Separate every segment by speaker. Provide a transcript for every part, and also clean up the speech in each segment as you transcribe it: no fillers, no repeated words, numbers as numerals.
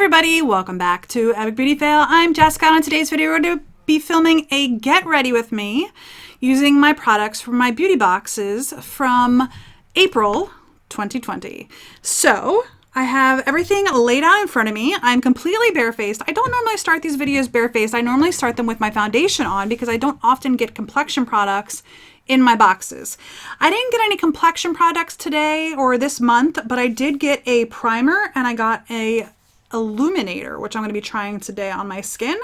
Speaker 1: everybody, welcome back to Epic Beauty Fail. I'm Jessica, and on today's video we're going to be filming a get ready with me using my products from my beauty boxes from April 2020. So I have everything laid out in front of me. I'm completely barefaced. I don't normally start these videos barefaced. I normally start them with my foundation on because I don't often get complexion products in my boxes. I didn't get any complexion products today or this month, but I did get a primer and I got a illuminator, which I'm going to be trying today on my skin.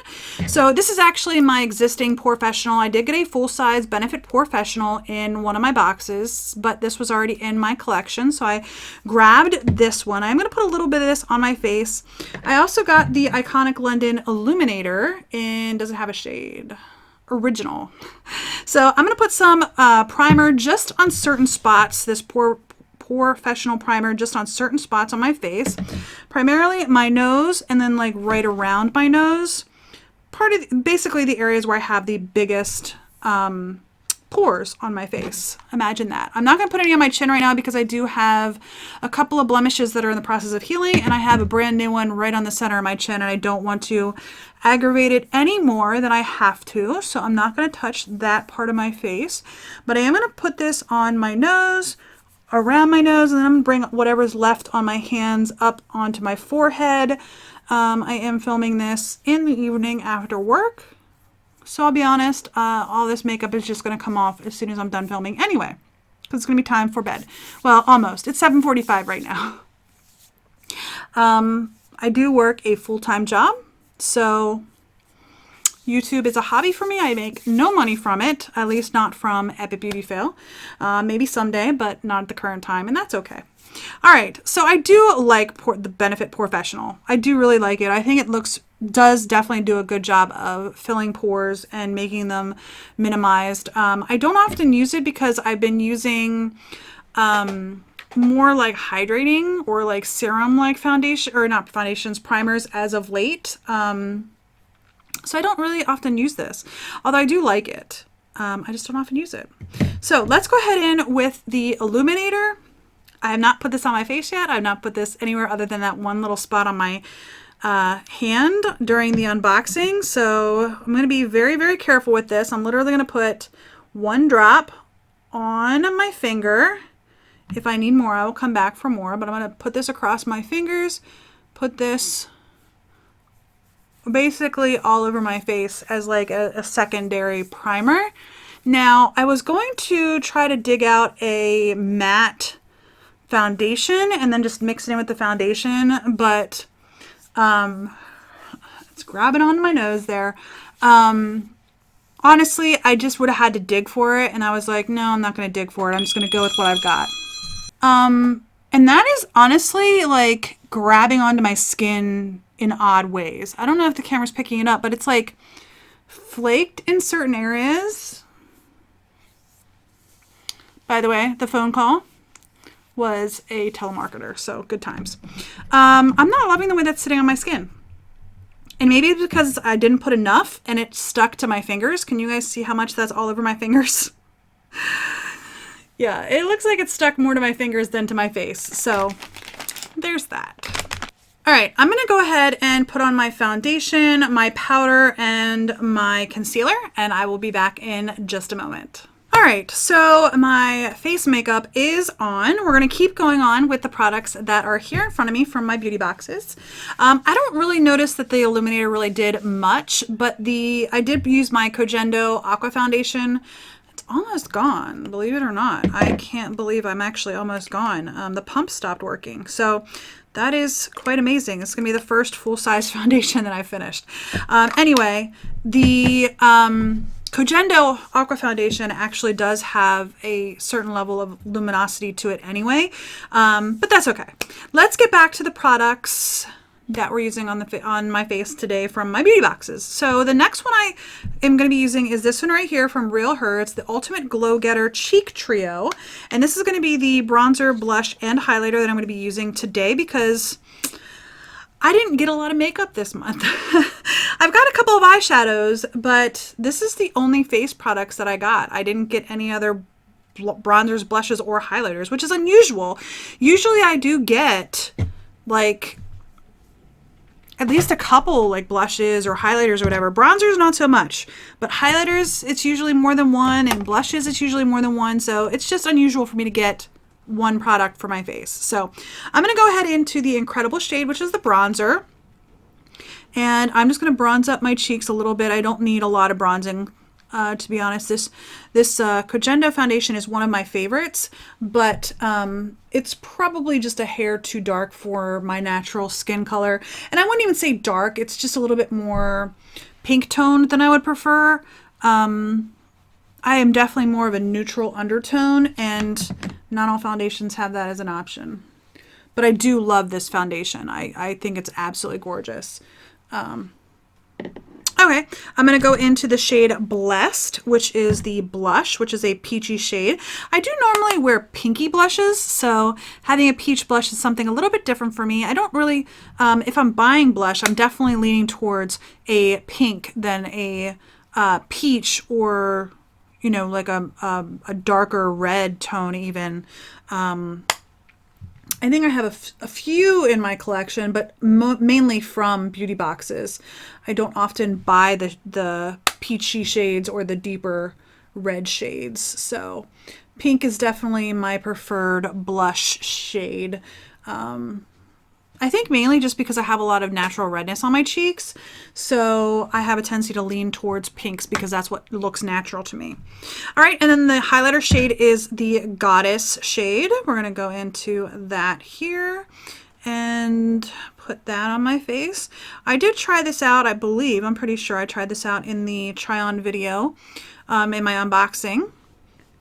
Speaker 1: So this is actually my existing Professional. I did get a full-size Benefit Professional in one of my boxes, but this was already in my collection, so I grabbed this one. I'm going to put a little bit of this on my face. I also got the Iconic London Illuminator in, does it have a shade? Original. So I'm going to put some primer just on certain spots, this Professional primer just on certain spots on my face, primarily my nose and then like right around my nose, basically the areas where I have the biggest pores on my face. Imagine that. I'm not going to put any on my chin right now because I do have a couple of blemishes that are in the process of healing, and I have a brand new one right on the center of my chin, and I don't want to aggravate it any more than I have to, so I'm not going to touch that part of my face. But I am going to put this on my nose, around my nose, and then I'm going to bring whatever's left on my hands up onto my forehead. I am filming this in the evening after work, so I'll be honest, all this makeup is just going to come off as soon as I'm done filming anyway, because it's going to be time for bed. Well, almost. It's 7:45 right now. I do work a full-time job, so YouTube is a hobby for me. I make no money from it, at least not from Epic Beauty Fail. Maybe someday, but not at the current time, and that's okay. All right, so I do like the Benefit Professional. I do really like it. I think it does definitely do a good job of filling pores and making them minimized. I don't often use it because I've been using more like hydrating or like serum like foundation, or not foundations, primers as of late. So I don't really often use this, although I do like it. I just don't often use it. So let's go ahead in with the illuminator. I have not put this on my face yet. I have not put this anywhere other than that one little spot on my hand during the unboxing. So I'm going to be very, very careful with this. I'm literally going to put one drop on my finger. If I need more, I will come back for more, but I'm going to put this across my fingers, put this basically all over my face as like a secondary primer. Now, I was going to try to dig out a matte foundation and then just mix it in with the foundation, but it's grabbing onto my nose there. Honestly, I just would have had to dig for it, and I was like, no, I'm not going to dig for it. I'm just going to go with what I've got. And that is honestly like grabbing onto my skin in odd ways. I don't know if the camera's picking it up, but it's like flaked in certain areas. By the way, the phone call was a telemarketer, so good times. I'm not loving the way that's sitting on my skin. And maybe it's because I didn't put enough and it stuck to my fingers. Can you guys see how much that's all over my fingers? Yeah, it looks like it's stuck more to my fingers than to my face. So there's that. All right, I'm going to go ahead and put on my foundation, my powder, and my concealer, and I will be back in just a moment. All right, so my face makeup is on. We're going to keep going on with the products that are here in front of me from my beauty boxes. I don't really notice that the illuminator really did much, but I did use my Kojendo Aqua Foundation. It's almost gone, believe it or not. I can't believe I'm actually almost gone. The pump stopped working, so that is quite amazing. It's going to be the first full-size foundation that I finished. Anyway, the Kojendo Aqua Foundation actually does have a certain level of luminosity to it anyway, but that's okay. Let's get back to the products that we're using on my face today from my beauty boxes. So the next one I am going to be using is this one right here from Real Her. It's the Ultimate Glow Getter Cheek Trio, and this is going to be the bronzer, blush, and highlighter that I'm going to be using today because I didn't get a lot of makeup this month. I've got a couple of eyeshadows, but this is the only face products that I got. I didn't get any other bronzers, blushes, or highlighters, which is unusual. Usually I do get like at least a couple like blushes or highlighters or whatever. Bronzers, not so much, but highlighters, it's usually more than one, and blushes, it's usually more than one. So it's just unusual for me to get one product for my face. So I'm going to go ahead into the Incredible shade, which is the bronzer. And I'm just going to bronze up my cheeks a little bit. I don't need a lot of bronzing. To be honest, this Kojendo foundation is one of my favorites, but it's probably just a hair too dark for my natural skin color. And I wouldn't even say dark, it's just a little bit more pink toned than I would prefer. I am definitely more of a neutral undertone, and not all foundations have that as an option. But I do love this foundation. I think it's absolutely gorgeous. Okay, I'm going to go into the shade Blessed, which is the blush, which is a peachy shade. I do normally wear pinky blushes, so having a peach blush is something a little bit different for me. I don't really, if I'm buying blush, I'm definitely leaning towards a pink than a peach, or, you know, like a darker red tone even. I think I have a few in my collection, but mainly from beauty boxes. I don't often buy the peachy shades or the deeper red shades. So pink is definitely my preferred blush shade. I think mainly just because I have a lot of natural redness on my cheeks. So I have a tendency to lean towards pinks because that's what looks natural to me. All right, and then the highlighter shade is the Goddess shade. We're going to go into that here and put that on my face. I did try this out, I believe. I'm pretty sure I tried this out in the try-on video in my unboxing.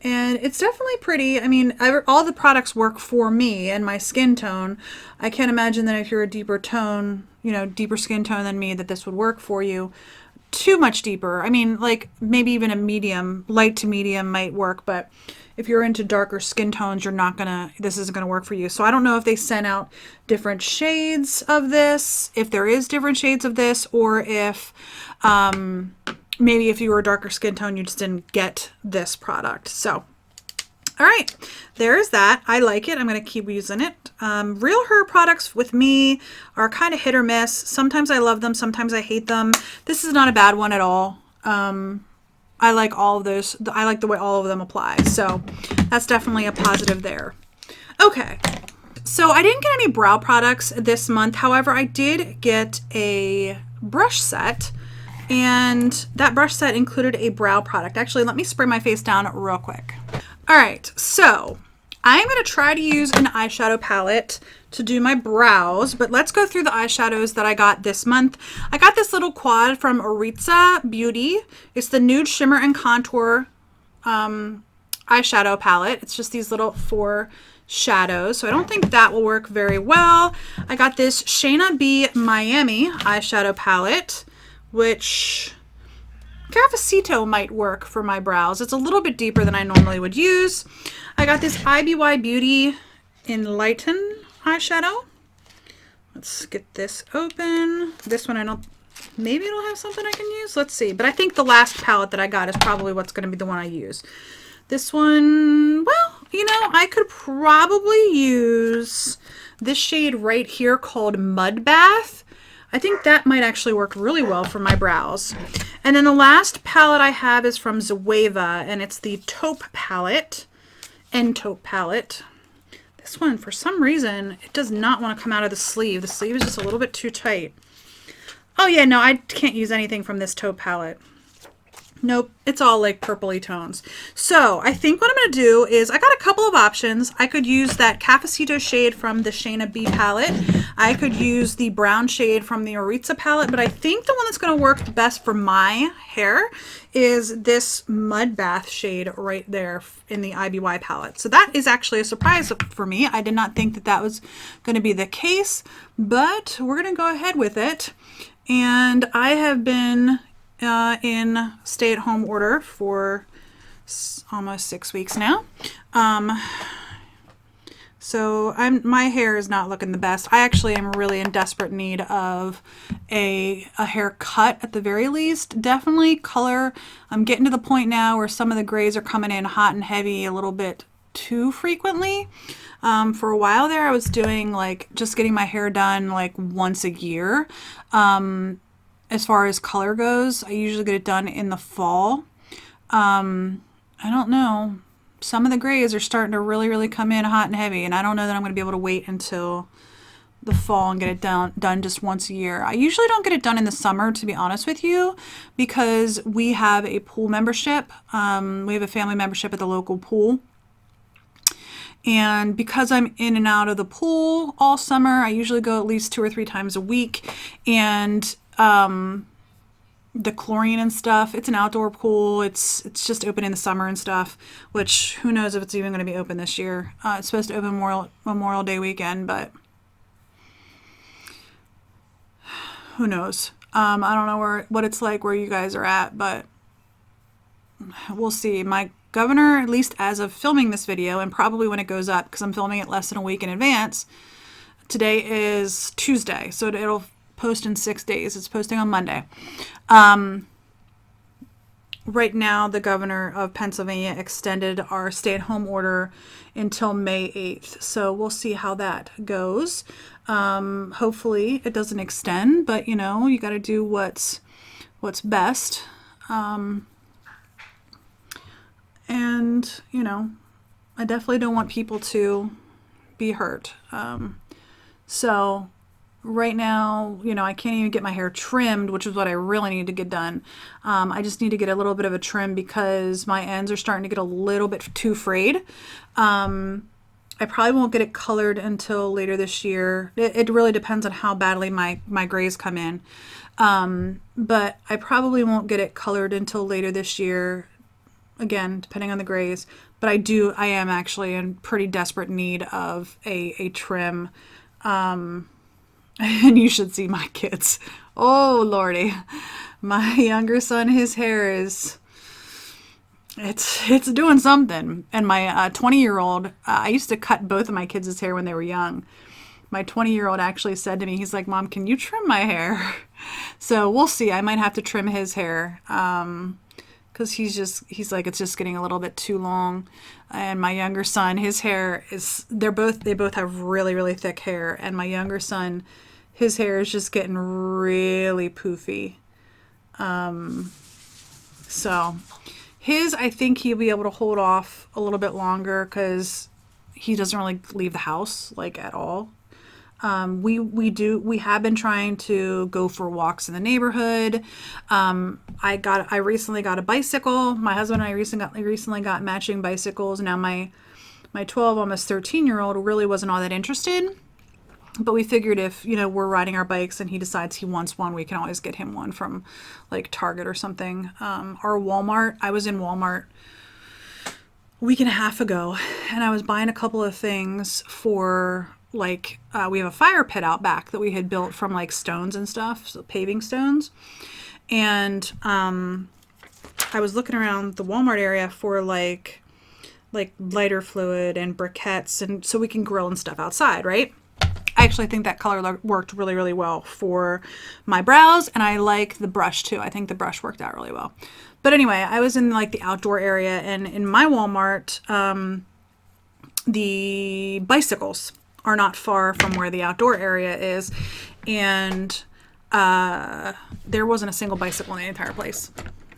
Speaker 1: And it's definitely pretty. I mean, all the products work for me and my skin tone. I can't imagine that if you're a deeper tone, you know, deeper skin tone than me, that this would work for you. Too much deeper. I mean, like maybe even a medium, light to medium might work, but if you're into darker skin tones, this isn't gonna work for you. So I don't know if they sent out different shades of this, if there is different shades of this, or if, maybe if you were a darker skin tone, you just didn't get this product. So, all right, there's that. I like it. I'm going to keep using it. Real Her products with me are kind of hit or miss. Sometimes I love them. Sometimes I hate them. This is not a bad one at all. I like all of those. I like the way all of them apply. So that's definitely a positive there. Okay. So I didn't get any brow products this month. However, I did get a brush set. And that brush set included a brow product. Actually, let me spray my face down real quick. All right, so I'm going to try to use an eyeshadow palette to do my brows, but let's go through the eyeshadows that I got this month. I got this little quad from Aritza Beauty. It's the Nude Shimmer and Contour eyeshadow palette. It's just these little 4 shadows, so I don't think that will work very well. I got this Shayna B Miami eyeshadow palette, which Cafecito might work for my brows. It's a little bit deeper than I normally would use. I got this IBY Beauty Enlighten eyeshadow. Let's get this open. This one maybe it'll have something I can use. Let's see. But I think the last palette that I got is probably what's going to be the one I use. This one, well, you know, I could probably use this shade right here called Mud Bath. I think that might actually work really well for my brows. And then the last palette I have is from Zoeva, and it's the Taupe palette, Taupe palette. This one, for some reason, it does not want to come out of the sleeve. The sleeve is just a little bit too tight. Oh yeah, no, I can't use anything from this Taupe palette. Nope, it's all like purpley tones. So I think what I'm going to do is, I got a couple of options. I could use that Cafecito shade from the Shayna B palette. I could use the brown shade from the Aritza palette, but I think the one that's going to work the best for my hair is this Mud Bath shade right there in the IBY palette. So that is actually a surprise for me. I did not think that that was going to be the case, but we're going to go ahead with it. And I have been in stay-at-home order for almost 6 weeks now. So my hair is not looking the best. I actually am really in desperate need of a haircut at the very least. Definitely color. I'm getting to the point now where some of the grays are coming in hot and heavy, a little bit too frequently. For a while there, I was doing like just getting my hair done like once a year. As far as color goes, I usually get it done in the fall. I don't know. Some of the grays are starting to really, really come in hot and heavy, and I don't know that I'm going to be able to wait until the fall and get it done just once a year. I usually don't get it done in the summer, to be honest with you, because we have a pool membership. We have a family membership at the local pool. And because I'm in and out of the pool all summer, I usually go at least 2 or 3 times a week. And the chlorine and stuff, it's an outdoor pool. It's just open in the summer and stuff, which who knows if it's even going to be open this year. It's supposed to open Memorial Day weekend, but who knows? I don't know what it's like where you guys are at, but we'll see. My governor, at least as of filming this video, and probably when it goes up, because I'm filming it less than a week in advance. Today is Tuesday, so it'll post in 6 days. It's posting on Monday. Right now, the governor of Pennsylvania extended our stay-at-home order until May 8th. So we'll see how that goes. Hopefully it doesn't extend, but you know, you got to do what's best. And you know, I definitely don't want people to be hurt. So right now, you know, I can't even get my hair trimmed, which is what I really need to get done. I just need to get a little bit of a trim because my ends are starting to get a little bit too frayed. I probably won't get it colored until later this year. It really depends on how badly my grays come in. But I probably won't get it colored until later this year. Again, depending on the grays. But I am actually in pretty desperate need of a trim. And you should see my kids. Oh, Lordy. My younger son, his hair is, it's doing something. And my 20-year-old, I used to cut both of my kids' hair when they were young. My 20-year-old actually said to me, he's like, Mom, can you trim my hair? So we'll see. I might have to trim his hair. Because he's like, it's just getting a little bit too long. And my younger son, his hair is, they both have really, really thick hair. And my younger son, his hair is just getting really poofy. So his, I think he'll be able to hold off a little bit longer because he doesn't really leave the house like at all. We have been trying to go for walks in the neighborhood. I recently got a bicycle. My husband and I recently got matching bicycles. Now my 12, almost 13-year-old really wasn't all that interested, but we figured if, you know, we're riding our bikes and he decides he wants one, we can always get him one from like Target or something. Our Walmart, I was in Walmart a week and a half ago and I was buying a couple of things for like, we have a fire pit out back that we had built from like stones and stuff, so paving stones. And I was looking around the Walmart area for like lighter fluid and briquettes, and so we can grill and stuff outside, right? I actually think that color worked really, really well for my brows, and I like the brush too. I think the brush worked out really well. But anyway, I was in like the outdoor area, and in my Walmart, the bicycles are not far from where the outdoor area is, and there wasn't a single bicycle in the entire place.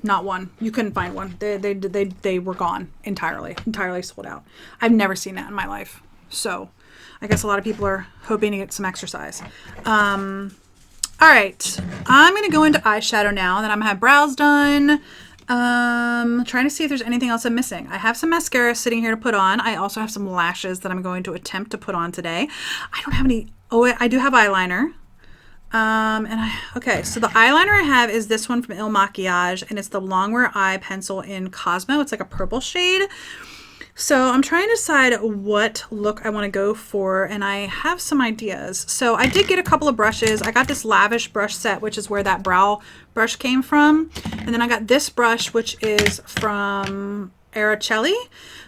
Speaker 1: Not one. You couldn't find one. They were gone entirely sold out. I've never seen that in my life. So I guess a lot of people are hoping to get some exercise. All right, I'm going to go into eyeshadow now. Then I'm going to have brows done. Trying to see if there's anything else I'm missing. I have some mascara sitting here to put on. I also have some lashes that I'm going to attempt to put on today. I don't have any. Oh, I do have eyeliner. Okay, so the eyeliner I have is this one from Il Makiage, and it's the Longwear Eye Pencil in Cosmo. It's like a purple shade. So I'm trying to decide what look I want to go for, and I have some ideas. So I did get a couple of brushes. I got this Lavish brush set, which is where that brow brush came from. And then I got this brush, which is from Aracelli.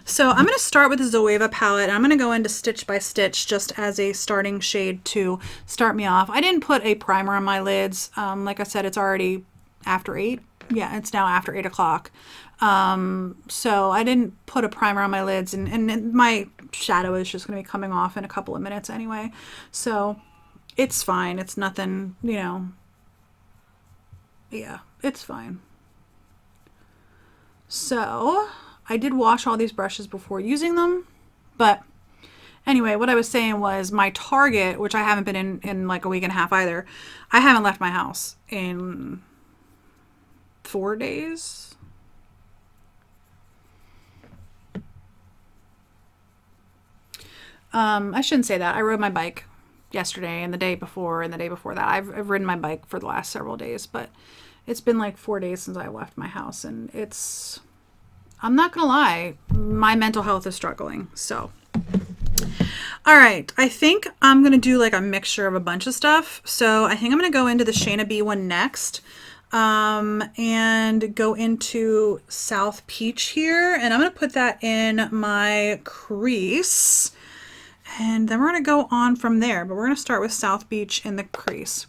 Speaker 1: So I'm going to start with the Zoeva palette, and I'm going to go into Stitch by Stitch just as a starting shade to start me off. I didn't put a primer on my lids. Like I said, it's already after 8. Yeah, it's now after 8 o'clock. So I didn't put a primer on my lids, and my shadow is just going to be coming off in a couple of minutes anyway. So it's fine. It's nothing, you know. Yeah, it's fine. So I did wash all these brushes before using them, but anyway, what I was saying was my Target, which I haven't been in like a week and a half either. I haven't left my house in 4 days. I shouldn't say that. I rode my bike yesterday and the day before and the day before that. I've ridden my bike for the last several days, but it's been like 4 days since I left my house, and I'm not gonna lie, my mental health is struggling. So, all right, I think I'm gonna do like a mixture of a bunch of stuff. So I think I'm gonna go into the Shayna B one next, and go into South Peach here, and I'm gonna put that in my crease. And then we're going to go on from there, but we're going to start with South Beach in the crease.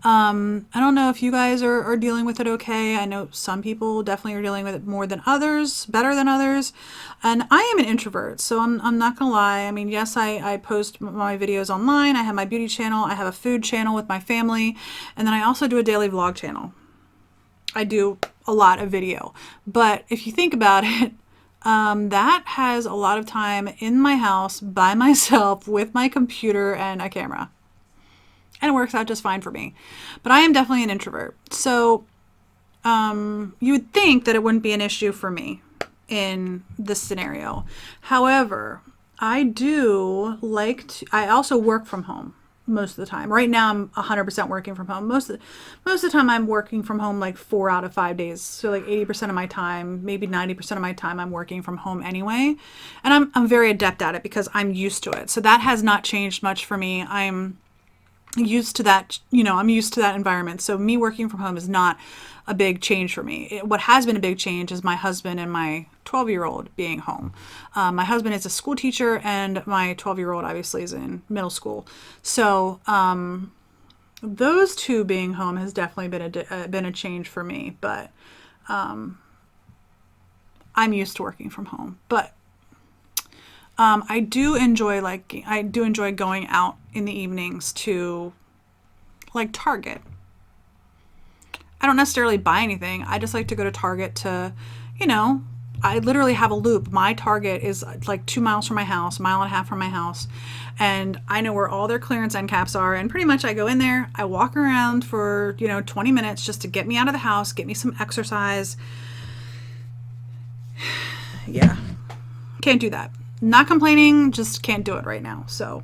Speaker 1: I don't know if you guys are dealing with it okay. I know some people definitely are dealing with it more than others, better than others. And I am an introvert, so I'm not going to lie. I mean, yes, I post my videos online. I have my beauty channel. I have a food channel with my family. And then I also do a daily vlog channel. I do a lot of video. But if you think about it, that has a lot of time in my house by myself with my computer and a camera. And it works out just fine for me. But I am definitely an introvert. So you would think that it wouldn't be an issue for me in this scenario. However, I also work from home most of the time. Right now I'm 100% working from home. Most of the time I'm working from home like 4 out of 5 days. So like 80% of my time, maybe 90% of my time I'm working from home anyway. And I'm very adept at it because I'm used to it. So that has not changed much for me. I'm used to that, I'm used to that environment. So me working from home is not a big change for me. What has been a big change is my husband and my 12-year-old being home. My husband is a school teacher, and my 12-year-old obviously is in middle school. So those two being home has definitely been a change for me. But I'm used to working from home. But I do enjoy going out in the evenings to like Target. I don't necessarily buy anything. I just like to go to Target to, I literally have a loop. My Target is like 2 miles from my house, 1.5 miles from my house. And I know where all their clearance end caps are. And pretty much I go in there, I walk around for, 20 minutes just to get me out of the house, get me some exercise. Yeah. Can't do that. Not complaining, just can't do it right now. So,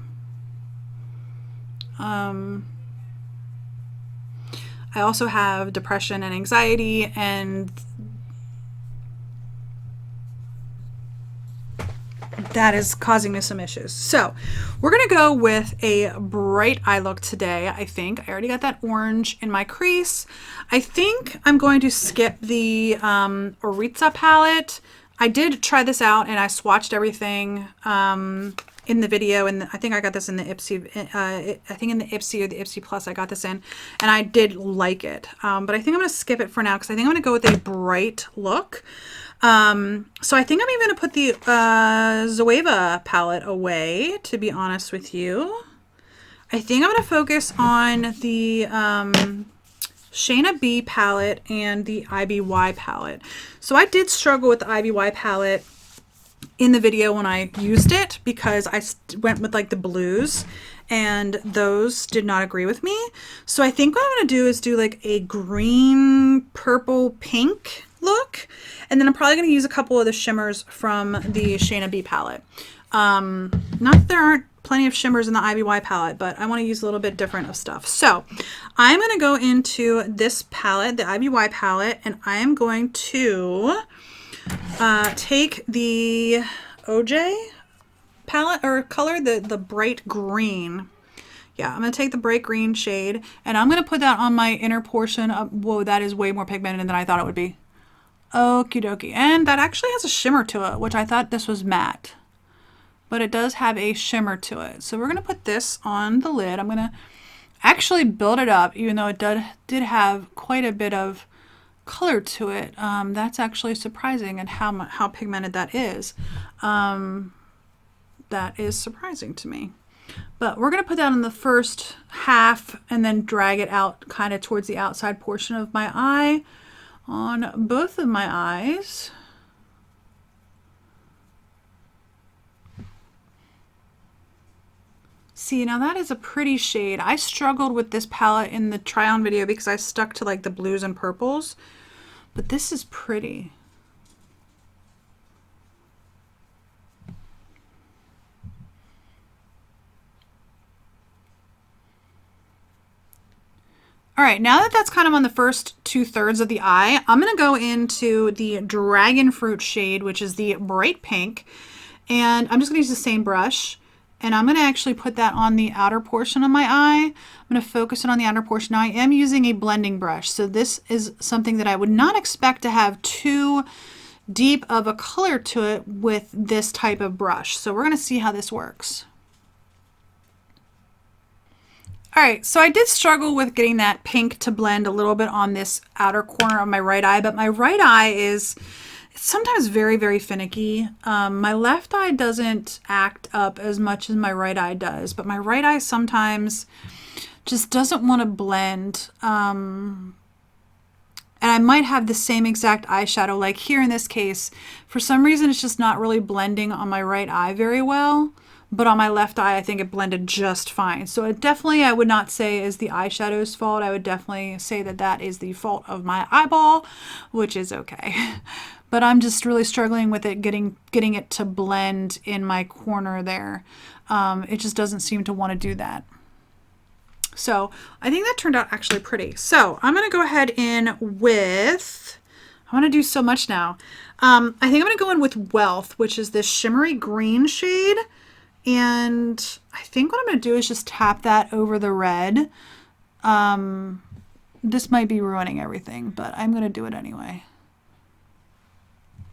Speaker 1: I also have depression and anxiety, and that is causing me some issues. So we're going to go with a bright eye look today. I think I already got that orange in my crease. I think I'm going to skip the Oritza palette. I did try this out and I swatched everything in the video, and I think I got this in the Ipsy, I think in the Ipsy or the Ipsy Plus I got this in, and I did like it. But I think I'm going to skip it for now because I think I'm going to go with a bright look. So I think I'm even going to put the Zoeva palette away, to be honest with you. I think I'm going to focus on the Shayna B palette and the IBY palette. So I did struggle with the IBY palette in the video when I used it because I went with like the blues, and those did not agree with me. So I think what I'm going to do is do like a green, purple, pink look. And then I'm probably going to use a couple of the shimmers from the Shayna B palette. Not that there aren't plenty of shimmers in the IBY palette, but I want to use a little bit different of stuff. So I'm going to go into this palette, the IBY palette, and I am going to take the OJ palette or color, the bright green. Yeah, I'm going to take the bright green shade, and I'm going to put that on my inner portion of, whoa, that is way more pigmented than I thought it would be. Okie dokie. And that actually has a shimmer to it, which I thought this was matte. But it does have a shimmer to it. So we're going to put this on the lid. I'm going to actually build it up, even though it did have quite a bit of color to it. That's actually surprising, and how pigmented that is. That is surprising to me. But we're going to put that on the first half and then drag it out kind of towards the outside portion of my eye on both of my eyes. See, now that is a pretty shade. I struggled with this palette in the try-on video because I stuck to like the blues and purples, but this is pretty. All right, now that that's kind of on the first 2/3 of the eye, I'm going to go into the Dragon Fruit shade, which is the bright pink. And I'm just going to use the same brush. And I'm going to actually put that on the outer portion of my eye. I'm going to focus it on the outer portion. Now I am using a blending brush. So this is something that I would not expect to have too deep of a color to it with this type of brush. So we're going to see how this works. All right, so I did struggle with getting that pink to blend a little bit on this outer corner of my right eye, but my right eye is sometimes very, very finicky. My left eye doesn't act up as much as my right eye does, but my right eye sometimes just doesn't want to blend. And I might have the same exact eyeshadow, like here in this case. For some reason, it's just not really blending on my right eye very well. But on my left eye, I think it blended just fine. So it definitely, I would not say is the eyeshadow's fault. I would definitely say that that is the fault of my eyeball, which is okay. But I'm just really struggling with it, getting it to blend in my corner there. It just doesn't seem to want to do that. So I think that turned out actually pretty. So I'm going to go ahead in with, I want to do so much now. I think I'm going to go in with Wealth, which is this shimmery green shade. And I think what I'm going to do is just tap that over the red. This might be ruining everything, but I'm going to do it anyway.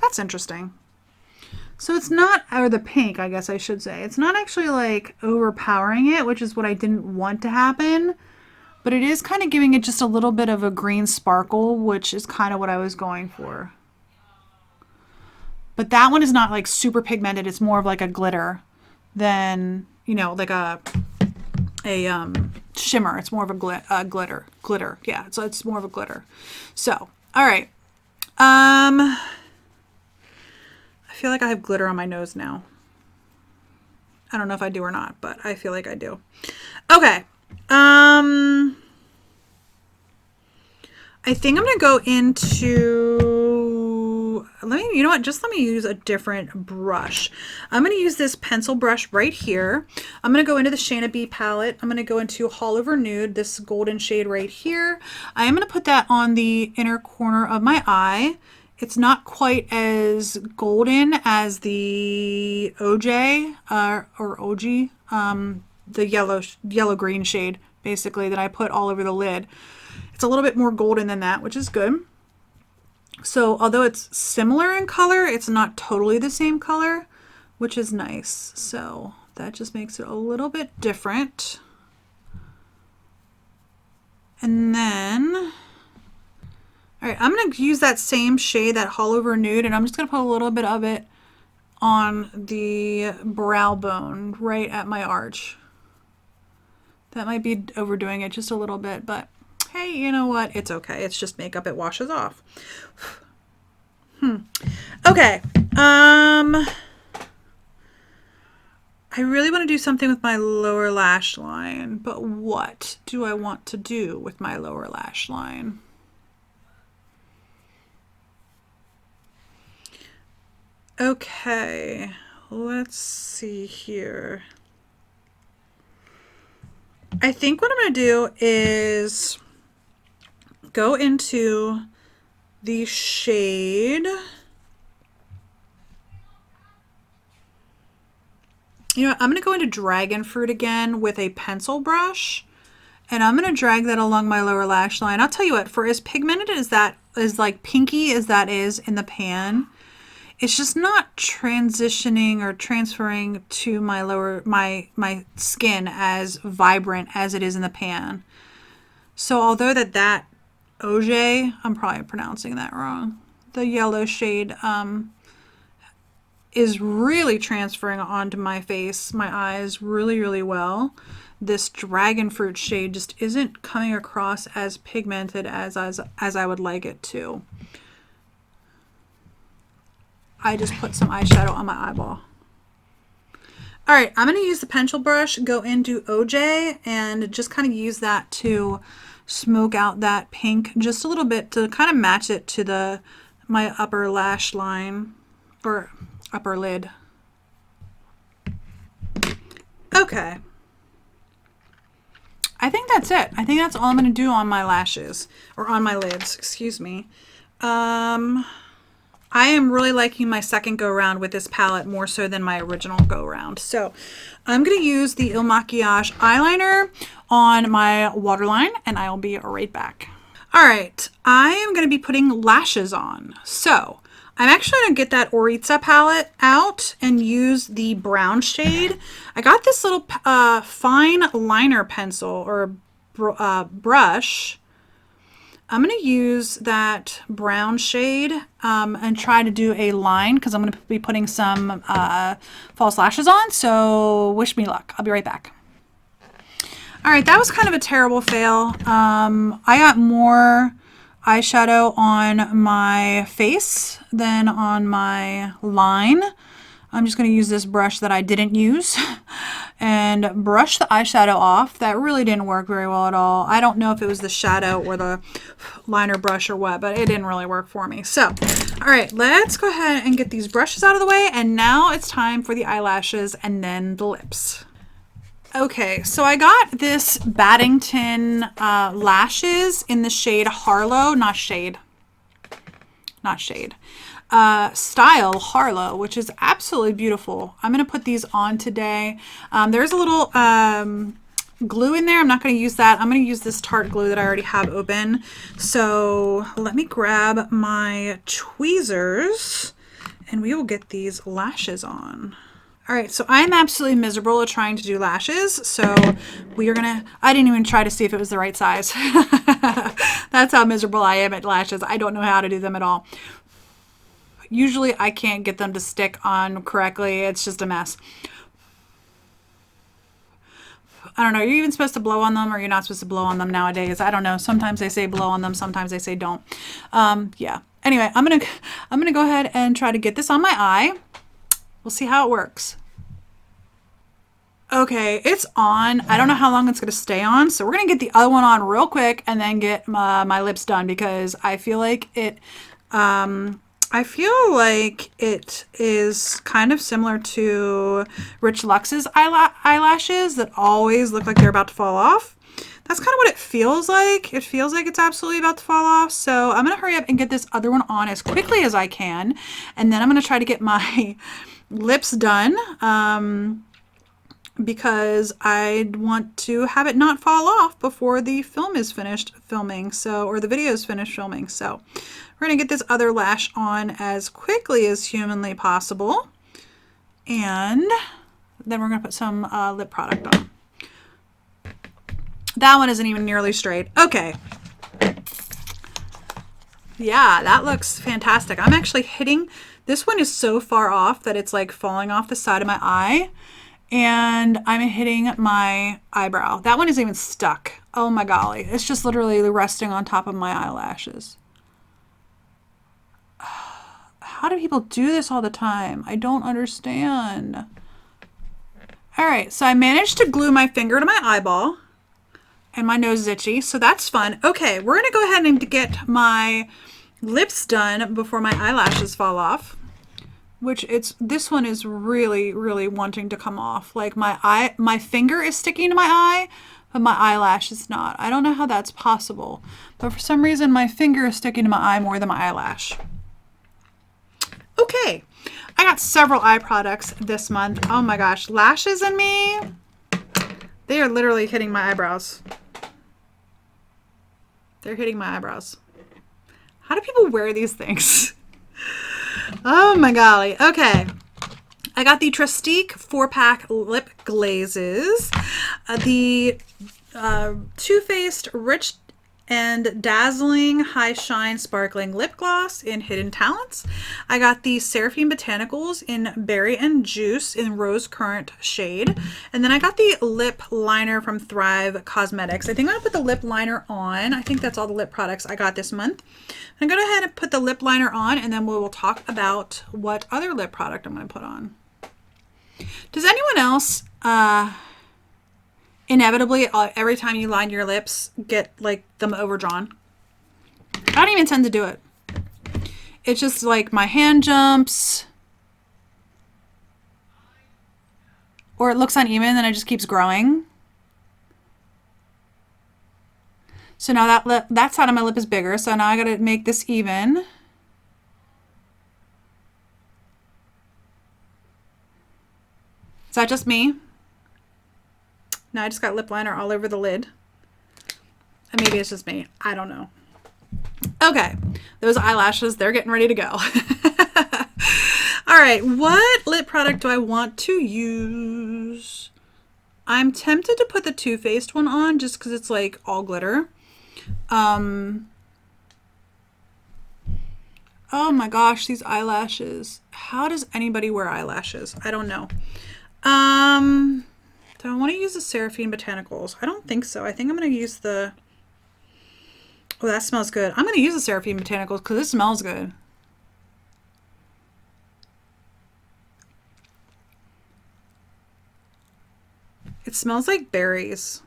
Speaker 1: That's interesting. So it's not, or the pink, I guess I should say. It's not actually like overpowering it, which is what I didn't want to happen. But it is kind of giving it just a little bit of a green sparkle, which is kind of what I was going for. But that one is not like super pigmented. It's more of like a glitter than, you know, like a shimmer. It's more of a glitter. Yeah, so it's more of a glitter. So, all right. I feel like I have glitter on my nose now. I don't know if I do or not, but I feel like I do. Okay. I think I'm going to go into, you know what, just let me use a different brush. I'm going to use this pencil brush right here. I'm going to go into the Shayna B palette. I'm going to go into All Over Nude, this golden shade right here. I am going to put that on the inner corner of my eye. It's not quite as golden as the OJ or OG, the yellow-green shade, basically, that I put all over the lid. It's a little bit more golden than that, which is good. So although it's similar in color, it's not totally the same color, which is nice. So that just makes it a little bit different. And then, all right, I'm going to use that same shade, that All Over Nude, and I'm just going to put a little bit of it on the brow bone right at my arch. That might be overdoing it just a little bit, but hey, you know what? It's okay. It's just makeup. It washes off. Okay. I really want to do something with my lower lash line, but what do I want to do with my lower lash line? Okay, let's see here. I think what I'm going to do is go into the shade, you know, I'm going to go into Dragon Fruit again with a pencil brush, and I'm going to drag that along my lower lash line. I'll tell you what, for as pigmented as that is, like pinky as that is in the pan, it's just not transitioning or transferring to my my skin as vibrant as it is in the pan. So although that Oj. I'm probably pronouncing that wrong. The yellow shade is really transferring onto my face, my eyes really, really well. This dragon fruit shade just isn't coming across as pigmented as I would like it to. I just put some eyeshadow on my eyeball. All right, I'm going to use the pencil brush, go into Oj, and just kind of use that to smoke out that pink just a little bit to kind of match it to my upper lash line or upper lid. Okay. I think that's it. I think that's all I'm going to do on my lashes, or on my lids, excuse me. I am really liking my second go round with this palette more so than my original go round. So I'm going to use the Il Makiage eyeliner on my waterline, and I'll be right back. All right, I am going to be putting lashes on. So I'm actually going to get that Oritza palette out and use the brown shade. I got this little fine liner pencil or brush. I'm going to use that brown shade and try to do a line because I'm going to be putting some false lashes on. So wish me luck. I'll be right back. All right, that was kind of a terrible fail. I got more eyeshadow on my face than on my line. I'm just going to use this brush that I didn't use and brush the eyeshadow off. That really didn't work very well at all. I don't know if it was the shadow or the liner brush or what, but it didn't really work for me. So, all right, let's go ahead and get these brushes out of the way. And now it's time for the eyelashes and then the lips. Okay, so I got this Baddington lashes in the shade Harlow, style Harlow, which is absolutely beautiful. I'm going to put these on today. There's a little glue in there. I'm not going to use that. I'm going to use this Tarte glue that I already have open. So let me grab my tweezers and we will get these lashes on. All right, so I'm absolutely miserable at trying to do lashes. So we are gonna, I didn't even try to see if it was the right size. That's how miserable I am at lashes. I don't know how to do them at all. Usually I can't get them to stick on correctly. It's just a mess. I don't know, you're even supposed to blow on them or you're not supposed to blow on them nowadays. I don't know. Sometimes they say blow on them, sometimes they say don't. Yeah. Anyway, I'm gonna go ahead and try to get this on my eye. We'll see how it works. Okay, it's on. I don't know how long it's going to stay on, so we're going to get the other one on real quick and then get my lips done because I feel like it is kind of similar to Rich Lux's eyelashes that always look like they're about to fall off. That's kind of what it feels like. It feels like it's absolutely about to fall off. So I'm going to hurry up and get this other one on as quickly as I can. And then I'm going to try to get my lips done because I want to have it not fall off before the film is finished filming. So, or the video is finished filming. So we're going to get this other lash on as quickly as humanly possible. And then we're going to put some lip product on. That one isn't even nearly straight. Okay. Yeah, that looks fantastic. I'm actually hitting, this one is so far off that it's like falling off the side of my eye. And I'm hitting my eyebrow. That one isn't even stuck. Oh my golly. It's just literally resting on top of my eyelashes. How do people do this all the time? I don't understand. All right, so I managed to glue my finger to my eyeball. And my nose is itchy, so that's fun. Okay, we're gonna go ahead and get my lips done before my eyelashes fall off. This one is really, really wanting to come off. Like my finger is sticking to my eye, but my eyelash is not. I don't know how that's possible, but for some reason my finger is sticking to my eye more than my eyelash. Okay, I got several eye products this month. Oh my gosh, lashes and me, they are literally hitting my eyebrows. They're hitting my eyebrows. How do people wear these things? Oh my golly. Okay. I got the Trestique 4-pack lip glazes. The Too Faced Rich and Dazzling High Shine Sparkling Lip Gloss in Hidden Talents. I got the Seraphine Botanicals in Berry and Juice in Rose Current shade. And then I got the lip liner from Thrive Cosmetics. I think I'm going to put the lip liner on. I think that's all the lip products I got this month. I'm going to go ahead and put the lip liner on, and then we will talk about what other lip product I'm going to put on. Does anyone else inevitably every time you line your lips get like them overdrawn? I don't even tend to do it. It's just like my hand jumps, or it looks uneven and it just keeps growing. So now that side of my lip is bigger, so now I gotta make this even. Is that just me? Now I just got lip liner all over the lid. And maybe it's just me. I don't know. Okay, those eyelashes, they're getting ready to go. All right, what lip product do I want to use? I'm tempted to put the Too Faced one on just because it's like all glitter. Oh my gosh, these eyelashes. How does anybody wear eyelashes? I don't know. Do I want to use the Seraphine Botanicals? I don't think so. I think I'm going to use the... Oh, that smells good. I'm going to use the Seraphine Botanicals because it smells good. It smells like berries.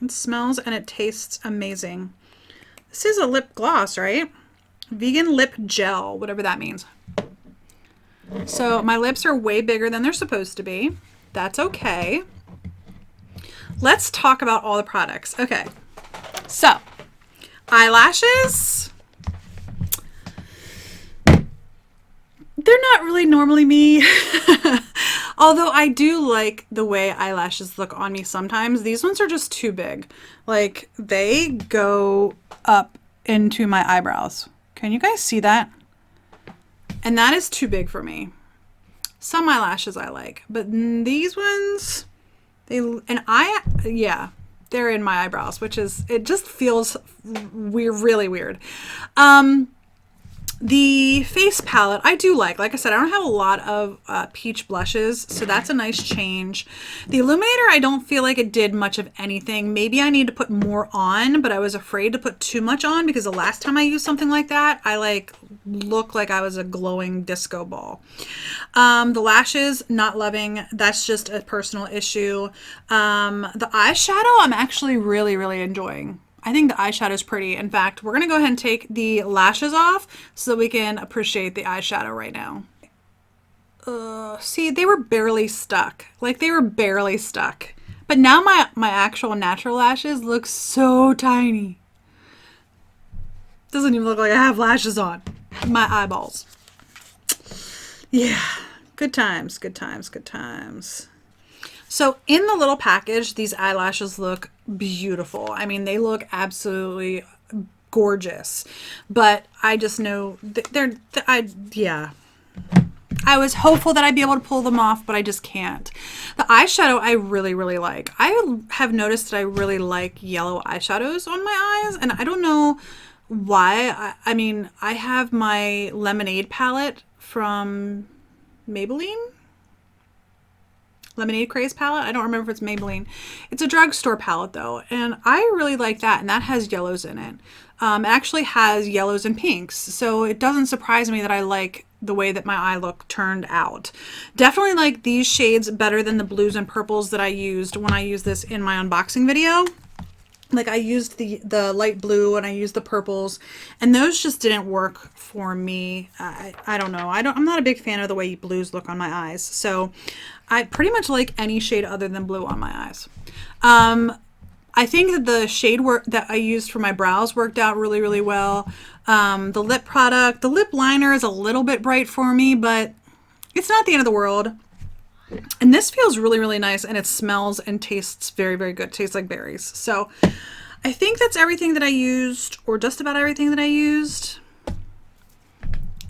Speaker 1: It smells and it tastes amazing. This is a lip gloss, right? Vegan lip gel, whatever that means. So my lips are way bigger than they're supposed to be. That's okay. Let's talk about all the products. Okay, so eyelashes. They're not really normally me. Although I do like the way eyelashes look on me sometimes. These ones are just too big. Like, they go up into my eyebrows. Can you guys see that? And that is too big for me. Some eyelashes I like, but these ones, yeah, they're in my eyebrows, which is, it just feels weird, really weird. The face palette I do like I said, I don't have a lot of peach blushes, so that's a nice change. The illuminator, I don't feel like it did much of anything. Maybe I need to put more on, but I was afraid to put too much on because the last time I used something like that, I like looked like I was a glowing disco ball. The lashes, not loving. That's just a personal issue. The eyeshadow, I'm actually really, really enjoying. I think the eyeshadow is pretty. In fact, we're going to go ahead and take the lashes off so that we can appreciate the eyeshadow right now. See, they were barely stuck. Like, they were barely stuck. But now my actual natural lashes look so tiny. Doesn't even look like I have lashes on. My eyeballs. Yeah. Good times, good times, good times. So in the little package, these eyelashes look beautiful. I mean, they look absolutely gorgeous, but I just know yeah. I was hopeful that I'd be able to pull them off, but I just can't. The eyeshadow I really, really like. I have noticed that I really like yellow eyeshadows on my eyes, and I don't know why. I mean, I have my Lemonade palette from Maybelline. Lemonade Craze palette. I don't remember if it's Maybelline. It's a drugstore palette though, and I really like that, and that has yellows in it. It actually has yellows and pinks, so it doesn't surprise me that I like the way that my eye look turned out. Definitely like these shades better than the blues and purples that I used when I used this in my unboxing video. Like, I used the light blue and I used the purples, and those just didn't work for me. I don't know. I'm not a big fan of the way blues look on my eyes. So I pretty much like any shade other than blue on my eyes. I think that the shade work that I used for my brows worked out really, really well. The lip product, the lip liner is a little bit bright for me, but it's not the end of the world. And this feels really, really nice, and it smells and tastes very, very good. It tastes like berries. So I think that's everything that I used, or just about everything that I used.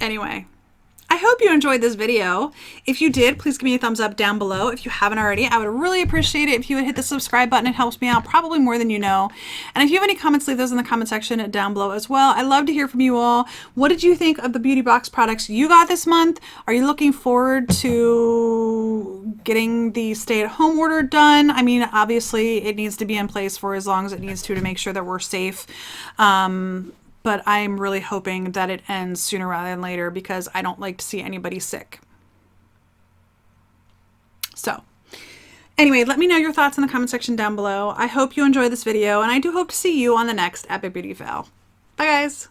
Speaker 1: Anyway, I hope you enjoyed this video. If you did, please give me a thumbs up down below. If you haven't already, I would really appreciate it if you would hit the subscribe button. It helps me out probably more than you know. And if you have any comments, leave those in the comment section down below as well. I love to hear from you all. What did you think of the beauty box products you got this month? Are you looking forward to getting the stay-at-home order done? I mean, obviously it needs to be in place for as long as it needs to make sure that we're safe. But I'm really hoping that it ends sooner rather than later because I don't like to see anybody sick. So anyway, let me know your thoughts in the comment section down below. I hope you enjoyed this video, and I do hope to see you on the next Epic Beauty Fail. Bye guys!